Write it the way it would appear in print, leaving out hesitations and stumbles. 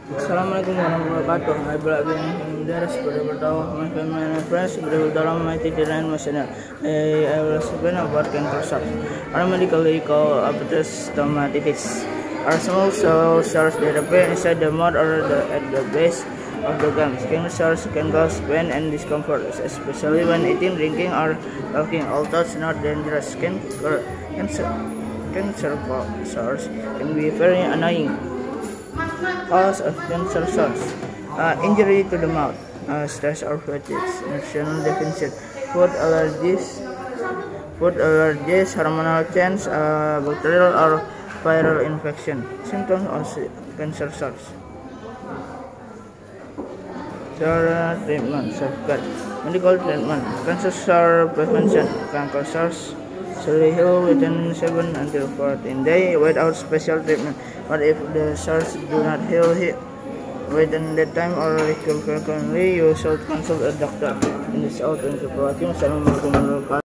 Assalamualaikum warahmatullahi wabarakatuh. I believe in Daras bertahu my family and friends dalam my teacher and my channel. I will explain about cancer cells. Are medically called appendicitis stomatitis. Are small cells that appear inside the mouth or at the base of the gums. Cancer cells can cause pain and discomfort, especially when eating, drinking, or talking. Although it's not dangerous, cancer cells can be very annoying. Cause of cancer cells: injury to the mouth, stress or fatigue, nutritional deficit, food allergies, hormonal change, bacterial or viral infection. Symptoms of cancer cells. Treatment, safeguard, medical treatment, cancer cell prevention. Cancer cells should heal within 7 until 14 days without special treatment. But if the cells do not heal within that time or recur frequently, you should consult a doctor. In this out, thank you for watching. Assalamualaikum warahmatullahi wabarakatuh.